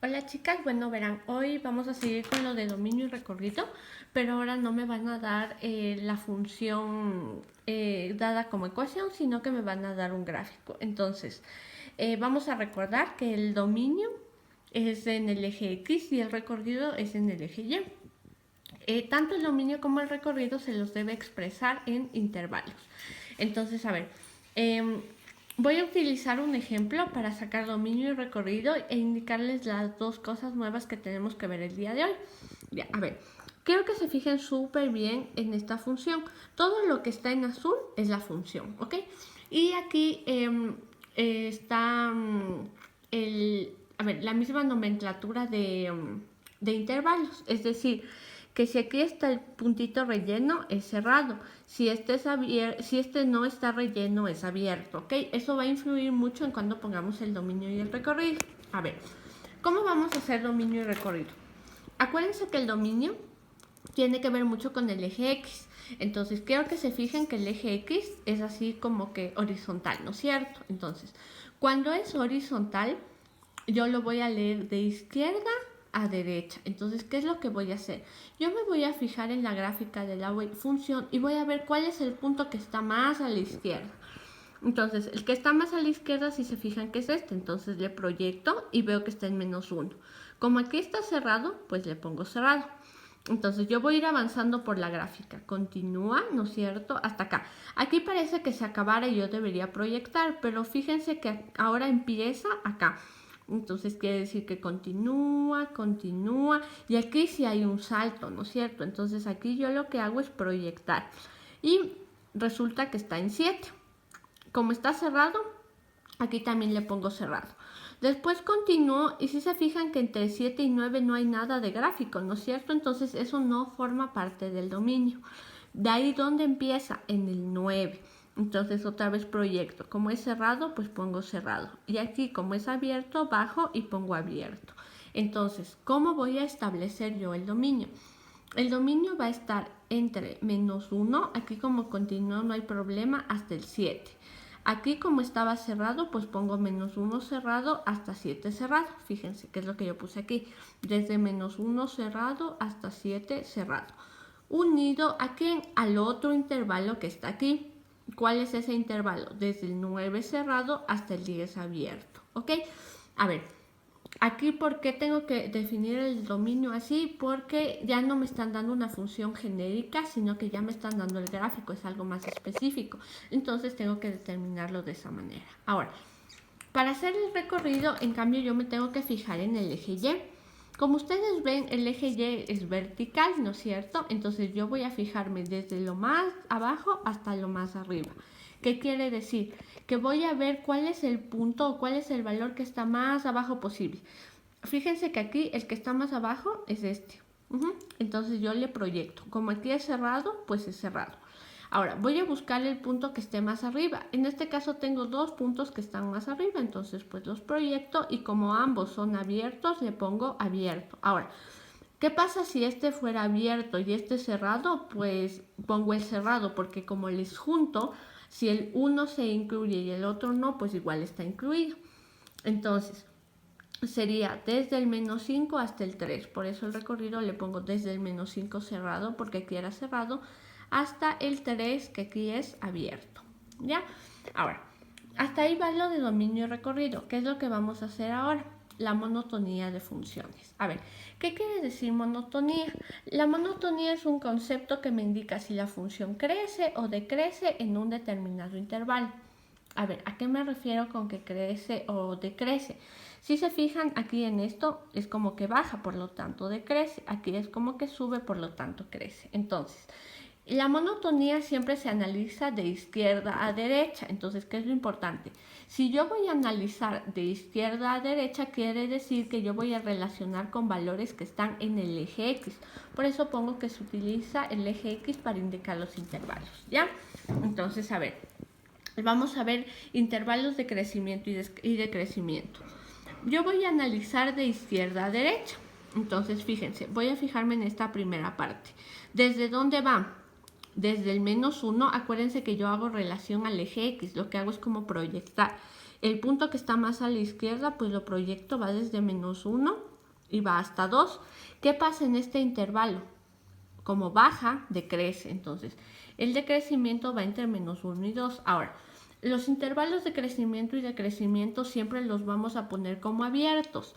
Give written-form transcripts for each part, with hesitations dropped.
Hola chicas, bueno verán, hoy vamos a seguir con lo de dominio y recorrido, pero ahora no me van a dar la función dada como ecuación, sino que me van a dar un gráfico. Entonces, vamos a recordar que el dominio es en el eje X y el recorrido es en el eje Y. Tanto el dominio como el recorrido se los debe expresar en intervalos. Entonces, a ver, voy a utilizar un ejemplo para sacar dominio y recorrido e indicarles las dos cosas nuevas que tenemos que ver el día de hoy. Ya, a ver, quiero que se fijen súper bien en esta función. Todo lo que está en azul es la función, ¿ok? Y aquí está la misma nomenclatura de intervalos, es decir, que si aquí está el puntito relleno es cerrado, si este no está relleno es abierto, ¿ok? Eso va a influir mucho en cuando pongamos el dominio y el recorrido. A ver, ¿cómo vamos a hacer dominio y recorrido? Acuérdense que el dominio tiene que ver mucho con el eje X. Entonces, quiero que se fijen que el eje X es así como que horizontal, ¿no es cierto? Entonces, cuando es horizontal, yo lo voy a leer de izquierda a derecha. Entonces, ¿qué es lo que voy a hacer? Yo me voy a fijar en la gráfica de la función y voy a ver cuál es el punto que está más a la izquierda. Entonces, el que está más a la izquierda, si se fijan que es este, entonces le proyecto y veo que está en -1. Como aquí está cerrado, pues le pongo cerrado. Entonces yo voy a ir avanzando por la gráfica. Continúa, ¿no es cierto? Hasta acá. Aquí parece que se acabara y yo debería proyectar, pero fíjense que ahora empieza acá. Entonces quiere decir que continúa, continúa. Y aquí sí hay un salto, ¿no es cierto? Entonces aquí yo lo que hago es proyectar. Y resulta que está en 7. Como está cerrado, aquí también le pongo cerrado. Después continúo y si se fijan que entre 7 y 9 no hay nada de gráfico, ¿no es cierto? Entonces eso no forma parte del dominio. De ahí donde empieza, en el 9. Entonces otra vez proyecto. Como es cerrado, pues pongo cerrado. Y aquí como es abierto, bajo y pongo abierto. Entonces, ¿cómo voy a establecer yo el dominio? El dominio va a estar entre -1, aquí como continúa no hay problema, hasta el 7. Aquí como estaba cerrado, pues pongo -1 cerrado hasta 7 cerrado. Fíjense qué es lo que yo puse aquí. Desde -1 cerrado hasta 7 cerrado. Unido aquí al otro intervalo que está aquí. ¿Cuál es ese intervalo? Desde el 9 cerrado hasta el 10 abierto. ¿Ok? A ver, aquí, ¿por qué tengo que definir el dominio así? Porque ya no me están dando una función genérica, sino que ya me están dando el gráfico, es algo más específico. Entonces tengo que determinarlo de esa manera. Ahora, para hacer el recorrido, en cambio, yo me tengo que fijar en el eje Y. Como ustedes ven, el eje Y es vertical, ¿no es cierto? Entonces yo voy a fijarme desde lo más abajo hasta lo más arriba. ¿Qué quiere decir? Que voy a ver cuál es el punto o cuál es el valor que está más abajo posible. Fíjense que aquí el que está más abajo es este. Entonces yo le proyecto. Como aquí es cerrado, pues es cerrado. Ahora, voy a buscar el punto que esté más arriba. En este caso tengo dos puntos que están más arriba, entonces pues los proyecto y como ambos son abiertos, le pongo abierto. Ahora, ¿qué pasa si este fuera abierto y este cerrado? Pues pongo el cerrado porque como les junto, si el uno se incluye y el otro no, pues igual está incluido. Entonces, sería desde el -5 hasta el 3. Por eso el recorrido le pongo desde el -5 cerrado, porque aquí era cerrado, hasta el 3, que aquí es abierto. ¿Ya? Ahora, hasta ahí va lo de dominio y recorrido. ¿Qué es lo que vamos a hacer ahora? La monotonía de funciones. A ver, ¿qué quiere decir monotonía? La monotonía es un concepto que me indica si la función crece o decrece en un determinado intervalo. A ver, ¿a qué me refiero con que crece o decrece? Si se fijan aquí en esto, es como que baja, por lo tanto decrece. Aquí es como que sube, por lo tanto crece. Entonces, la monotonía siempre se analiza de izquierda a derecha. Entonces, ¿qué es lo importante? Si yo voy a analizar de izquierda a derecha, quiere decir que yo voy a relacionar con valores que están en el eje X. Por eso pongo que se utiliza el eje X para indicar los intervalos, ¿ya? Entonces, a ver, vamos a ver intervalos de crecimiento y decrecimiento. Yo voy a analizar de izquierda a derecha. Entonces, fíjense, voy a fijarme en esta primera parte. ¿Desde dónde va? Desde el -1, acuérdense que yo hago relación al eje X, lo que hago es como proyectar. El punto que está más a la izquierda, pues lo proyecto, va desde -1 y va hasta 2. ¿Qué pasa en este intervalo? Como baja, decrece. Entonces, el decrecimiento va entre -1 y 2. Ahora, los intervalos de crecimiento y decrecimiento siempre los vamos a poner como abiertos.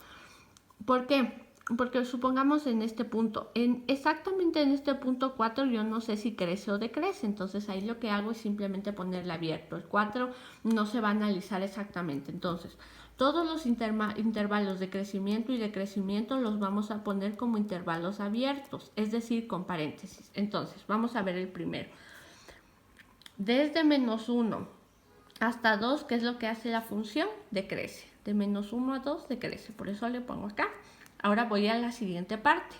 ¿Por qué? Porque supongamos en este punto, exactamente en este punto 4 yo no sé si crece o decrece, entonces ahí lo que hago es simplemente ponerle abierto. El 4 no se va a analizar exactamente, entonces todos los intervalos de crecimiento y decrecimiento los vamos a poner como intervalos abiertos, es decir, con paréntesis. Entonces, vamos a ver el primero. Desde -1 hasta 2, ¿qué es lo que hace la función? Decrece. De -1 a 2 decrece, por eso le pongo acá. Ahora voy a la siguiente parte.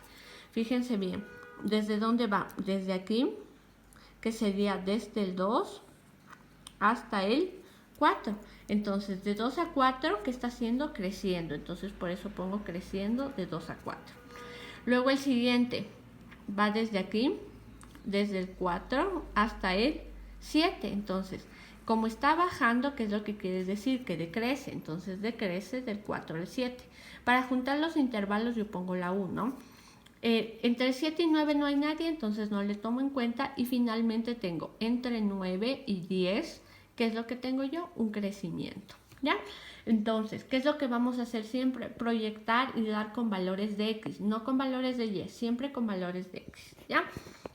Fíjense bien, ¿desde dónde va? Desde aquí, que sería desde el 2 hasta el 4. Entonces, de 2 a 4, ¿qué está haciendo? Creciendo. Entonces, por eso pongo creciendo de 2 a 4. Luego el siguiente va desde aquí, desde el 4 hasta el 7. Entonces, como está bajando, ¿qué es lo que quiere decir? Que decrece. Entonces, decrece del 4 al 7. Para juntar los intervalos yo pongo la 1. Entre el 7 y 9 no hay nadie, entonces no le tomo en cuenta. Y finalmente tengo entre 9 y 10, ¿qué es lo que tengo yo? Un crecimiento, ¿ya? Entonces, ¿qué es lo que vamos a hacer siempre? Proyectar y dar con valores de X, no con valores de Y, siempre con valores de X, ¿ya?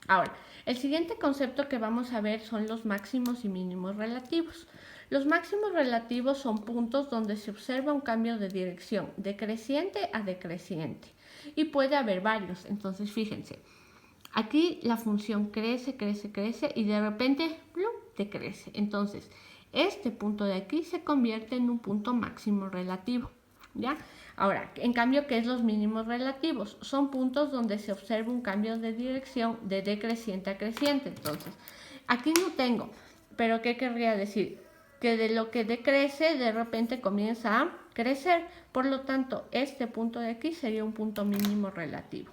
Ahora, el siguiente concepto que vamos a ver son los máximos y mínimos relativos. Los máximos relativos son puntos donde se observa un cambio de dirección, de creciente a decreciente. Y puede haber varios, entonces fíjense. Aquí la función crece, crece, crece y de repente, ¡plum!, decrece. Entonces, este punto de aquí se convierte en un punto máximo relativo, ¿ya? Ahora, en cambio, ¿qué es los mínimos relativos? Son puntos donde se observa un cambio de dirección de decreciente a creciente. Entonces, aquí no tengo, pero ¿qué querría decir? Que de lo que decrece, de repente comienza a crecer. Por lo tanto, este punto de aquí sería un punto mínimo relativo.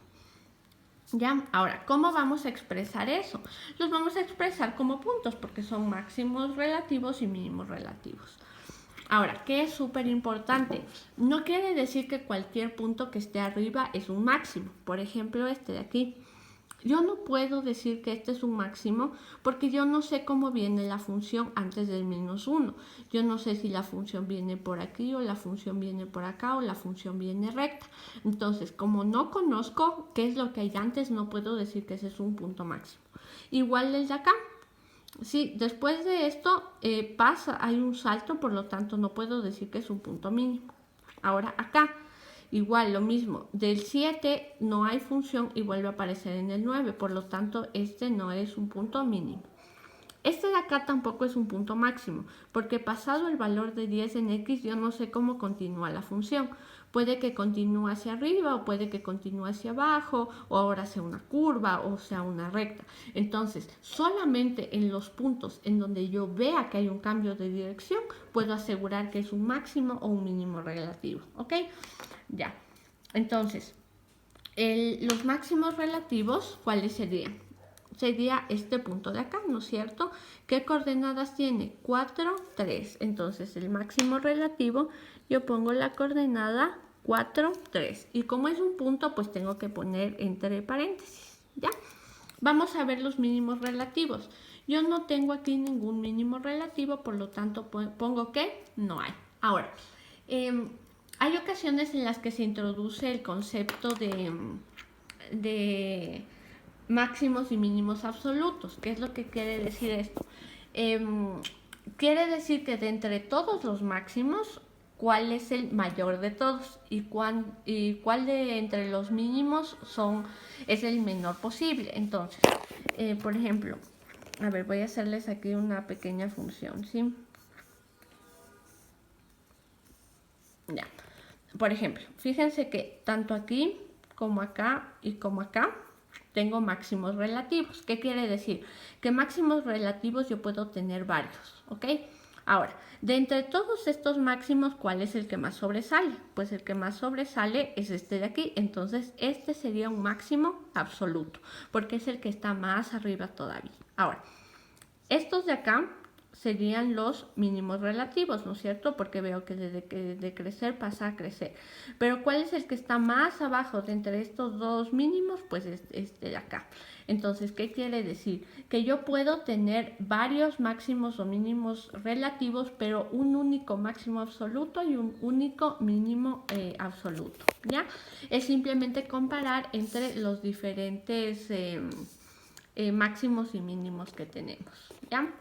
¿Ya? Ahora, ¿cómo vamos a expresar eso? Los vamos a expresar como puntos porque son máximos relativos y mínimos relativos. Ahora, ¿qué es súper importante? No quiere decir que cualquier punto que esté arriba es un máximo. Por ejemplo, este de aquí. Yo no puedo decir que este es un máximo porque yo no sé cómo viene la función antes del -1. Yo no sé si la función viene por aquí o la función viene por acá o la función viene recta. Entonces, como no conozco qué es lo que hay antes, no puedo decir que ese es un punto máximo. Igual el de acá. Sí, después de esto hay un salto, por lo tanto no puedo decir que es un punto mínimo. Ahora acá. Igual, lo mismo, del 7 no hay función y vuelve a aparecer en el 9, por lo tanto este no es un punto mínimo. Este de acá tampoco es un punto máximo, porque pasado el valor de 10 en X yo no sé cómo continúa la función. Puede que continúe hacia arriba o puede que continúe hacia abajo, o ahora sea una curva o sea una recta. Entonces, solamente en los puntos en donde yo vea que hay un cambio de dirección, puedo asegurar que es un máximo o un mínimo relativo, ¿ok? Ya, entonces, los máximos relativos, ¿cuáles serían? Sería este punto de acá, ¿no es cierto? ¿Qué coordenadas tiene? 4, 3. Entonces, el máximo relativo, yo pongo la coordenada 4, 3. Y como es un punto, pues tengo que poner entre paréntesis, ¿ya? Vamos a ver los mínimos relativos. Yo no tengo aquí ningún mínimo relativo, por lo tanto, pongo que no hay. Ahora, hay ocasiones en las que se introduce el concepto de máximos y mínimos absolutos. ¿Qué es lo que quiere decir esto? Quiere decir que de entre todos los máximos, ¿cuál es el mayor de todos? Y cuál de entre los mínimos es el menor posible. Entonces, por ejemplo, a ver, voy a hacerles aquí una pequeña función, ¿sí? Ya. Por ejemplo, fíjense que tanto aquí como acá y como acá tengo máximos relativos. ¿Qué quiere decir? Que máximos relativos yo puedo tener varios, ¿ok? Ahora, de entre todos estos máximos, ¿cuál es el que más sobresale? Pues el que más sobresale es este de aquí. Entonces, este sería un máximo absoluto, porque es el que está más arriba todavía. Ahora, estos de acá serían los mínimos relativos, ¿no es cierto? Porque veo que de crecer pasa a crecer. Pero ¿cuál es el que está más abajo de entre estos dos mínimos? Pues este de acá. Entonces, ¿qué quiere decir? Que yo puedo tener varios máximos o mínimos relativos, pero un único máximo absoluto y un único mínimo absoluto, ¿ya? Es simplemente comparar entre los diferentes máximos y mínimos que tenemos, ¿ya?